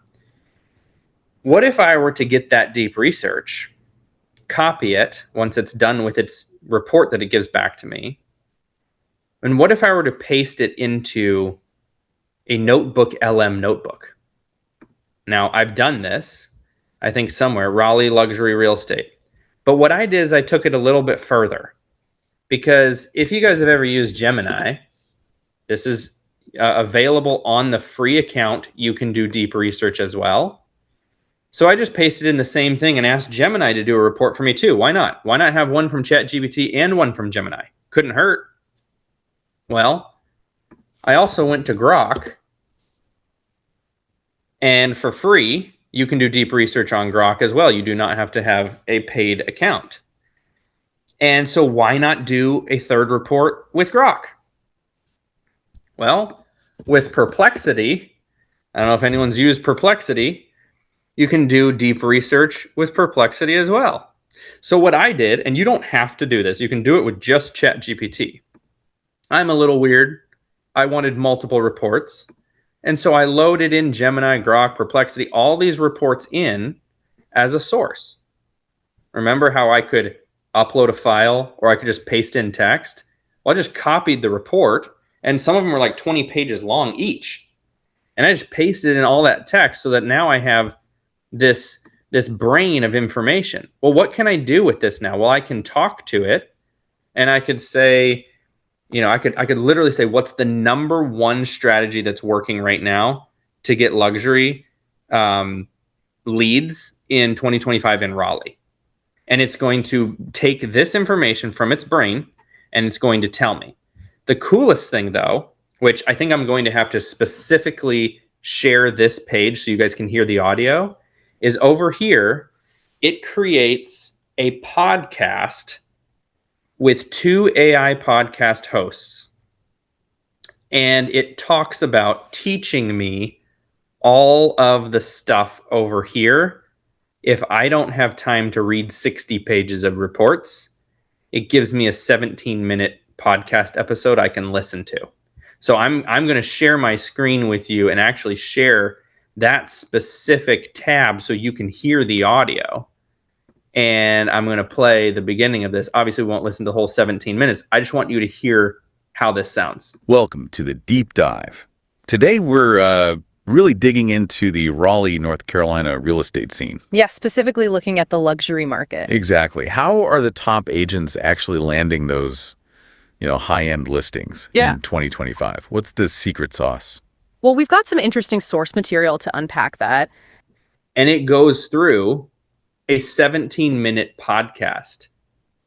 What if I were to get that deep research, copy it once it's done with its report that it gives back to me, and what if I were to paste it into a notebook LM notebook? Now, I've done this, I think somewhere, Raleigh Luxury Real Estate. But what I did is I took it a little bit further. Because if you guys have ever used Gemini, this is available on the free account. You can do deep research as well. So I just pasted in the same thing and asked Gemini to do a report for me too. Why not? Why not have one from ChatGPT and one from Gemini? Couldn't hurt. Well, I also went to Grok, and for free, you can do deep research on Grok as well. You do not have to have a paid account. And so why not do a third report with Grok? Well, with Perplexity, I don't know if anyone's used Perplexity, you can do deep research with Perplexity as well. So what I did, and you don't have to do this, you can do it with just ChatGPT. I'm a little weird. I wanted multiple reports. And so I loaded in Gemini, Grok, Perplexity, all these reports in as a source. Remember how I could upload a file or I could just paste in text? Well, I just copied the report, and some of them were like 20 pages long each. And I just pasted in all that text so that now I have this brain of information. Well, what can I do with this now? Well, I can talk to it, and I could say, I could literally say, what's the number one strategy that's working right now to get luxury leads in 2025 in Raleigh? And it's going to take this information from its brain, and it's going to tell me. The coolest thing, though, which I think I'm going to have to specifically share this page so you guys can hear the audio, is over here, it creates a podcast with 2 AI podcast hosts. And it talks about teaching me all of the stuff over here. If I don't have time to read 60 pages of reports, it gives me a 17-minute podcast episode I can listen to. So I'm going to share my screen with you and actually share that specific tab so you can hear the audio. And I'm going to play the beginning of this. Obviously, we won't listen to the whole 17 minutes. I just want you to hear how this sounds. Welcome to the Deep Dive. Today, we're really digging into the Raleigh, North Carolina real estate scene. Yeah, specifically looking at the luxury market. Exactly. How are the top agents actually landing those, high-end listings in 2025? What's the secret sauce? Well, we've got some interesting source material to unpack that. And it goes through a 17-minute podcast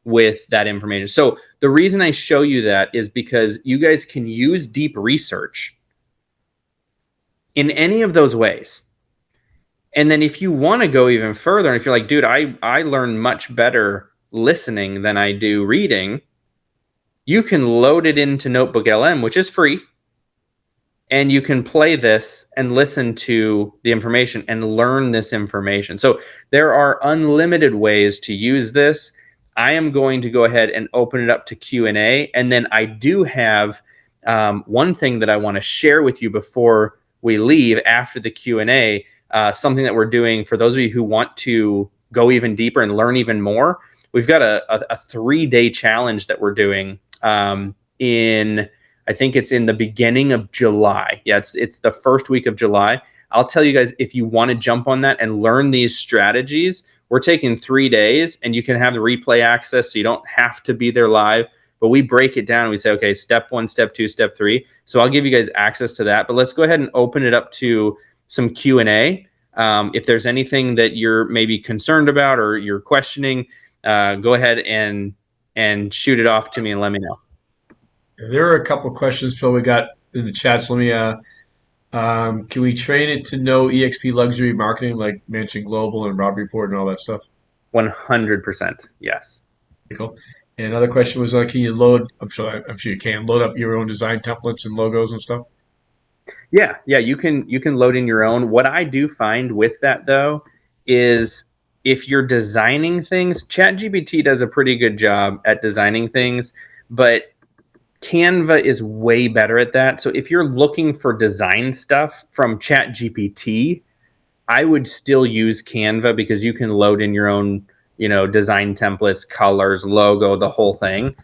with that information. So the reason I show you that is because you guys can use deep research in any of those ways. And then if you want to go even further, and if you're like, dude, I learn much better listening than I do reading, you can load it into Notebook LM, which is free. And you can play this and listen to the information and learn this information. So there are unlimited ways to use this. I am going to go ahead and open it up to Q&A. And then I do have one thing that I want to share with you before we leave after the Q&A, something that we're doing for those of you who want to go even deeper and learn even more. We've got a 3-day challenge that we're doing I think it's in the beginning of July. Yeah, it's the first week of July. I'll tell you guys, if you want to jump on that and learn these strategies, we're taking 3 days, and you can have the replay access, so you don't have to be there live. But we break it down and we say, okay, step 1, step 2, step 3. So I'll give you guys access to that. But let's go ahead and open it up to some Q&A. If there's anything that you're maybe concerned about or you're questioning, go ahead and and shoot it off to me and let me know. There are a couple of questions, Phil, we got in the chat. So let me, can we train it to know EXP luxury marketing like Mansion Global and Rob Report and all that stuff? 100%. Yes. Cool. And another question was, can you load? I'm sure you can load up your own design templates and logos and stuff. Yeah, you can load in your own. What I do find with that though is if you're designing things, ChatGPT does a pretty good job at designing things, but Canva is way better at that. So if you're looking for design stuff from ChatGPT, I would still use Canva because you can load in your own, design templates, colors, logo, the whole thing.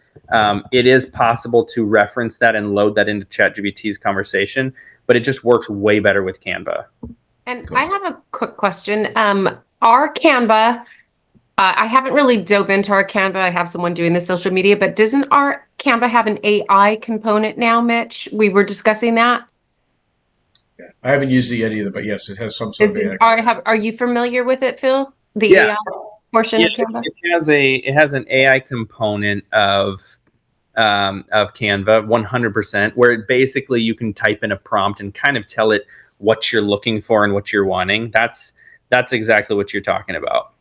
It is possible to reference that and load that into ChatGPT's conversation, but it just works way better with Canva. And I have a quick question. Our Canva, I haven't really dove into our Canva. I have someone doing the social media, but doesn't our Canva have an AI component now, Mitch? We were discussing that. I haven't used it yet either, but yes, it has some sort of AI. Are you familiar with it, Phil? The Yeah. AI portion of Yeah, Canva? it has an AI component of Canva 100%, where it basically you can type in a prompt and kind of tell it what you're looking for and what you're wanting. That's exactly what you're talking about.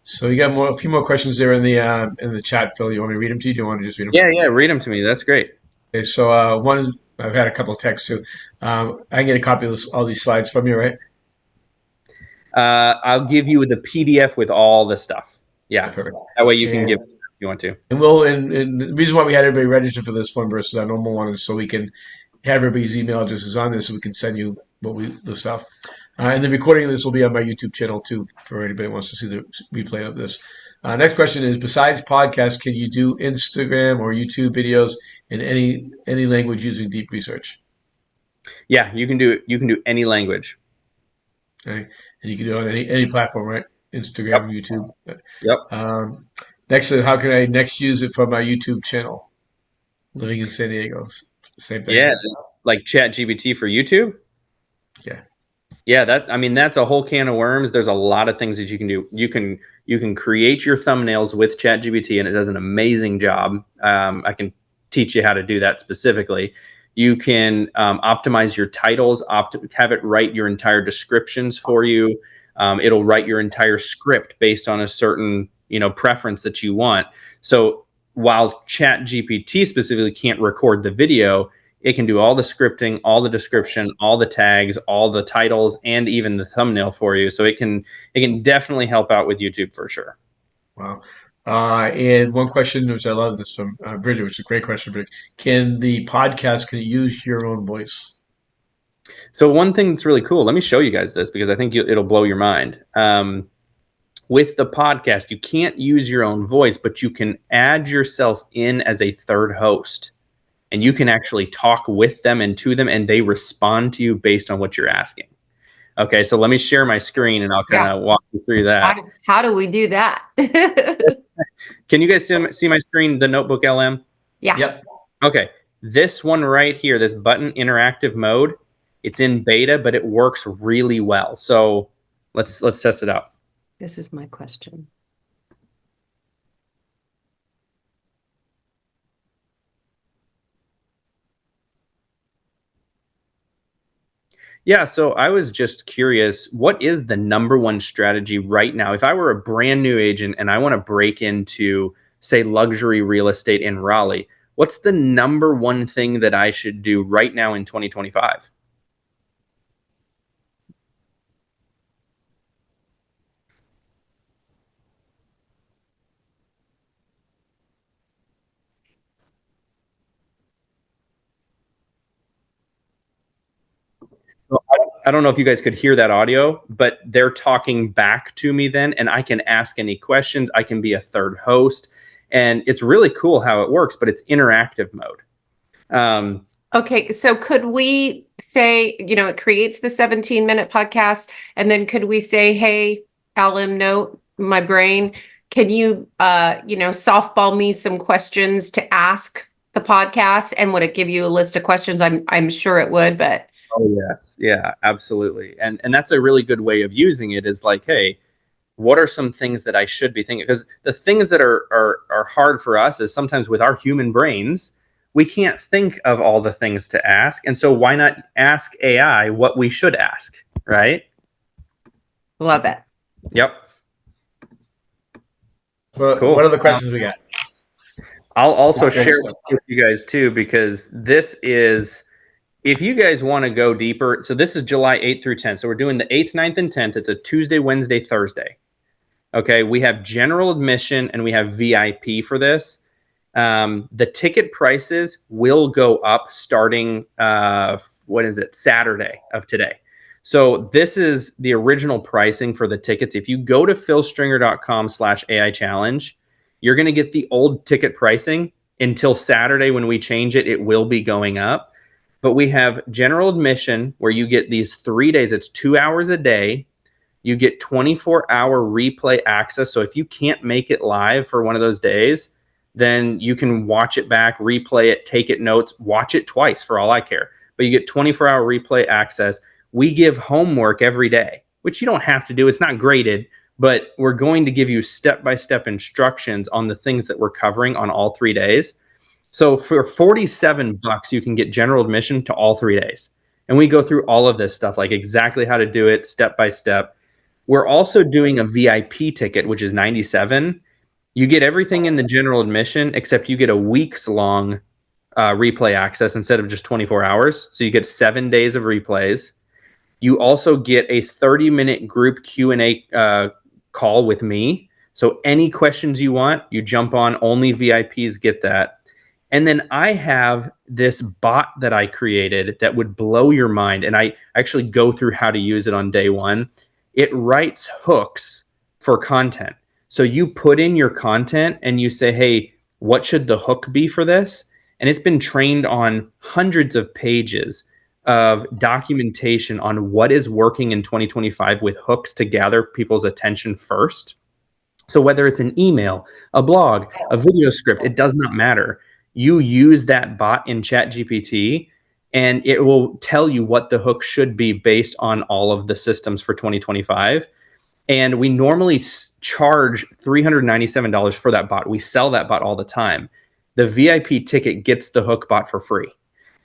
So you got a few more questions there in the chat, Phil. You want me to read them to you? Do you want to just read them? Yeah, read them to me. That's great. Okay, so one, I've had a couple of texts too. I can get a copy of all these slides from you, right? I'll give you the PDF with all the stuff. Yeah, perfect. That way you can give it if you want to. And the reason why we had everybody register for this one versus our normal one is so we can have everybody's email addresses on this, so we can send you the stuff. And the recording of this will be on my YouTube channel too, for anybody who wants to see the replay of this. Next question is: besides podcasts, can you do Instagram or YouTube videos in any language using deep research? Yeah, you can do any language. Okay, and you can do it on any platform, right? Instagram, YouTube. Yep. Next is: how can I next use it for my YouTube channel? Living in San Diego, same thing. Yeah, like ChatGPT for YouTube. Yeah, that's a whole can of worms. There's a lot of things that you can do. You can create your thumbnails with ChatGPT, and it does an amazing job. I can teach you how to do that specifically. You can optimize your titles, have it write your entire descriptions for you. It'll write your entire script based on a certain preference that you want. So while ChatGPT specifically can't record the video, it can do all the scripting, all the description, all the tags, all the titles, and even the thumbnail for you. So it can definitely help out with YouTube for sure. Wow. And one question, which I love this from Bridget, which is a great question, Bridget. Can the podcast, can you use your own voice? So one thing that's really cool, let me show you guys this because I think it'll blow your mind. With the podcast, you can't use your own voice, but you can add yourself in as a third host. And you can actually talk with them and to them, and they respond to you based on what you're asking. Okay, so let me share my screen, and I'll kind of walk you through that. How do we do that? Can you guys see my screen, the Notebook LM? Yeah. Yep. Okay, this one right here, this button interactive mode, it's in beta, but it works really well. So let's test it out. This is my question. Yeah, so I was just curious, what is the number one strategy right now? If I were a brand new agent and I want to break into, say, luxury real estate in Raleigh, what's the number one thing that I should do right now in 2025? I don't know if you guys could hear that audio, but they're talking back to me then, and I can ask any questions. I can be a third host, and it's really cool how it works, but it's interactive mode. Okay, so could we say, it creates the 17-minute podcast, and then could we say, hey, LM Note, my brain, can you, softball me some questions to ask the podcast? And would it give you a list of questions? I'm sure it would, but. Oh yes, yeah, absolutely, and that's a really good way of using it. Is like, hey, what are some things that I should be thinking? Because the things that are hard for us is sometimes with our human brains, we can't think of all the things to ask. And so why not ask AI what we should ask, right? Love it. Yep. Well, Cool. what are the questions we got? I'll also Okay. share this with you guys too, because this is, if you guys want to go deeper, so this is July 8th through 10th. So we're doing the 8th, 9th, and 10th. It's a Tuesday, Wednesday, Thursday. Okay, we have general admission and we have VIP for this. The ticket prices will go up starting, Saturday of today. So this is the original pricing for the tickets. If you go to philstringer.com/AI challenge, you're going to get the old ticket pricing until Saturday. When we change it, it will be going up. But we have general admission where you get these 3 days. It's 2 hours a day. You get 24-hour replay access. So if you can't make it live for one of those days, then you can watch it back, replay it, take it notes, watch it twice for all I care. But you get 24-hour replay access. We give homework every day, which you don't have to do. It's not graded, but we're going to give you step-by-step instructions on the things that we're covering on all 3 days. So for $47, you can get general admission to all 3 days. And we go through all of this stuff, like exactly how to do it step by step. We're also doing a VIP ticket, which is $97. You get everything in the general admission, except you get a week's long replay access instead of just 24 hours. So you get 7 days of replays. You also get a 30-minute group Q&A call with me. So any questions you want, you jump on. Only VIPs get that. And then I have this bot that I created that would blow your mind. And I actually go through how to use it on day one. It writes hooks for content. So you put in your content and you say, hey, what should the hook be for this? And it's been trained on hundreds of pages of documentation on what is working in 2025 with hooks to gather people's attention first. So whether it's an email, a blog, a video script, it does not matter. You use that bot in ChatGPT and it will tell you what the hook should be based on all of the systems for 2025. And we normally charge $397 for that bot. We sell that bot all the time. The VIP ticket gets the hook bot for free.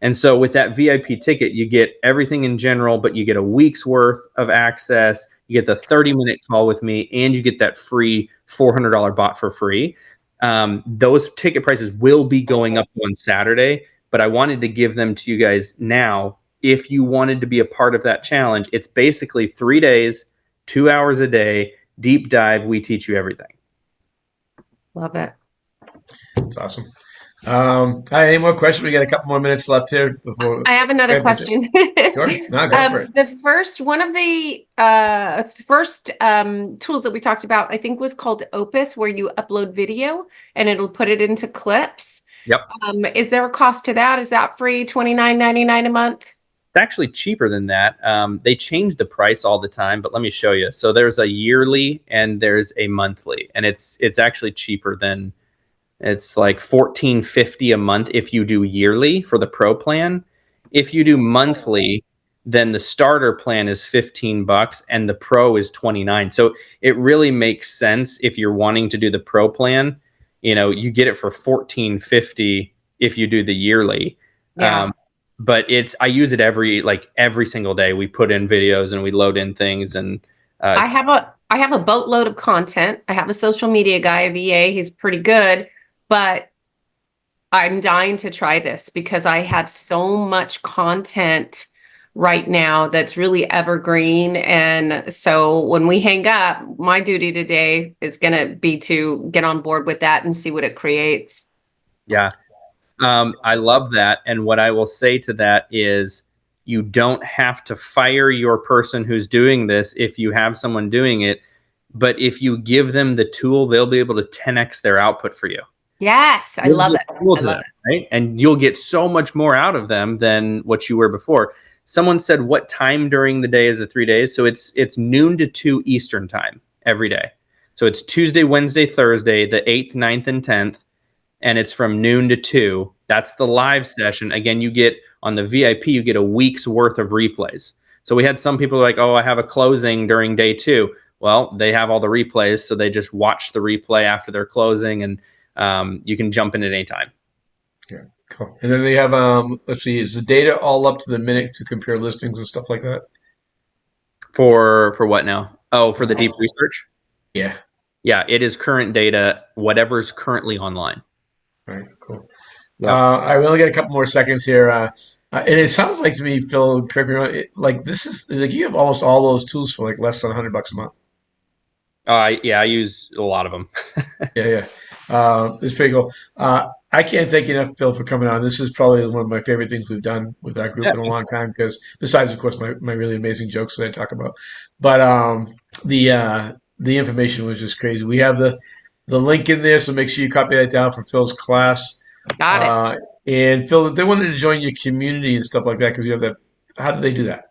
And so with that VIP ticket, you get everything in general, but you get a week's worth of access. You get the 30-minute call with me, and you get that free $400 bot for free. Those ticket prices will be going up on Saturday, but I wanted to give them to you guys now. If you wanted to be a part of that challenge, it's basically 3 days, 2 hours a day, deep dive. We teach you everything. Love it. That's awesome. All right, any more questions? We got a couple more minutes left here before. I have another Okay, question. Sure. No, go for it. The first one of the first tools that we talked about, I think, was called Opus, where you upload video and it'll put it into clips. Yep. Is there a cost to that? Is that free? $29.99 a month? It's actually cheaper than that. They change the price all the time, but let me show you. So there's a yearly and there's a monthly, and it's actually cheaper than. It's like $14.50 a month if you do yearly for the pro plan. If you do monthly, then the starter plan is $15 and the pro is $29. So it really makes sense if you're wanting to do the pro plan. You know, you get it for $14.50 if you do the yearly. Yeah. But I use it every single day. We put in videos and we load in things, and I have a boatload of content. I have a social media guy, a VA. He's pretty good, but I'm dying to try this because I have so much content right now that's really evergreen. And so when we hang up, my duty today is going to be to get on board with that and see what it creates. Yeah. I love that. And what I will say to that is you don't have to fire your person who's doing this if you have someone doing it. But if you give them the tool, they'll be able to 10x their output for you. Yes, I love it. I love it. Right? And you'll get so much more out of them than what you were before. Someone said, what time during the day is the 3 days? So it's noon to 2 Eastern time every day. So it's Tuesday, Wednesday, Thursday, the 8th, 9th, and 10th. And it's from noon to 2. That's the live session. Again, you get on the VIP, you get a week's worth of replays. So we had some people like, oh, I have a closing during day 2. Well, they have all the replays, so they just watch the replay after they're closing, and you can jump in at any time. Yeah, cool. And then they have let's see, is the data all up to the minute to compare listings and stuff like that? For what now? Oh, for the deep research? Yeah. Yeah, it is current data, whatever's currently online. All right, cool. Yep. I only got a couple more seconds here. And it sounds like to me, Phil, correct me wrong, like this is like you have almost all those tools for like less than $100 a month. Yeah, I use a lot of them. Yeah. It's pretty cool. I can't thank you enough, Phil, for coming on. This is probably one of my favorite things we've done with our group Yeah. in a long time, because besides, of course, my really amazing jokes that I talk about. But the information was just crazy. We have the link in there, so make sure you copy that down for Phil's class. Got it. And Phil, if they wanted to join your community and stuff like that, because you have that, how do they do that?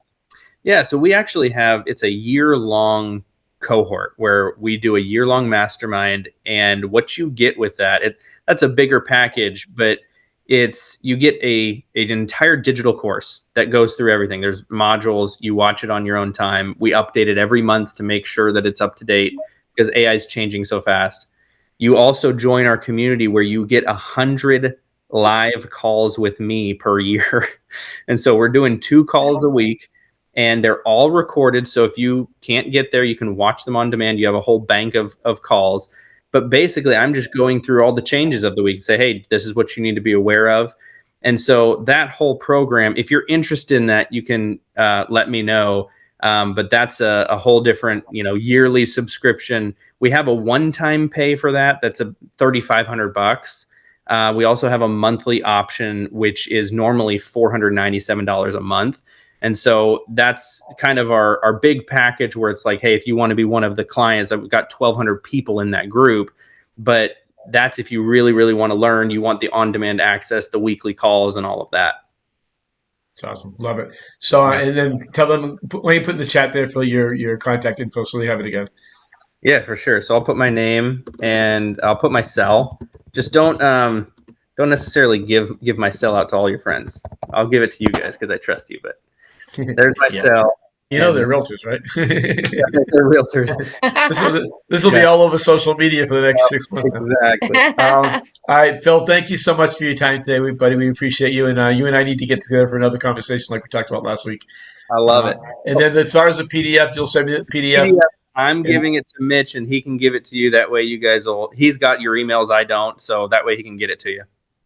Yeah, so we actually have, it's a year-long cohort where we do a year-long mastermind, and what you get with that, that's a bigger package, but you get an entire digital course that goes through everything. There's modules, you watch it on your own time. We update it every month to make sure that it's up to date, because AI is changing so fast. You also join our community where you get 100 live calls with me per year. And so we're doing 2 calls a week, and they're all recorded. So if you can't get there, you can watch them on demand. You have a whole bank of calls. But basically, I'm just going through all the changes of the week, say, hey, this is what you need to be aware of. And so that whole program, if you're interested in that, you can let me know. But that's a whole different, yearly subscription. We have a one-time pay for that. That's a $3,500. We also have a monthly option, which is normally $497 a month. And so that's kind of our big package, where it's like, hey, if you want to be one of the clients, I've got 1,200 people in that group. But that's if you really, really want to learn, you want the on-demand access, the weekly calls, and all of that. It's awesome. Love it. So, Yeah. and then tell them, when you put in the chat there, Phil, your contact info, so they have it again. Yeah, for sure. So I'll put my name and I'll put my cell. Just don't necessarily give my cell out to all your friends. I'll give it to you guys because I trust you. But there's my Yeah. cell. They're realtors, right? They're realtors. This will be all over social media for the next 6 months. Exactly. All right, Phil, thank you so much for your time today, buddy. We appreciate you. And you and I need to get together for another conversation like we talked about last week. I love it. And then as far as the PDF, you'll send me the PDF. I'm giving it to Mitch, and he can give it to you. That way you guys he's got your emails, I don't. So that way he can get it to you.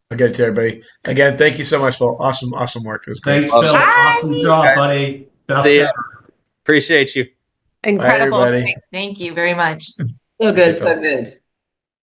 I'll get it to everybody. Again, thank you so much, Phil. Awesome work. It was great. Thanks, Phil. Awesome job, buddy. Best ever. Appreciate you. Incredible. Bye, everybody. Thank you very much. So good, so good.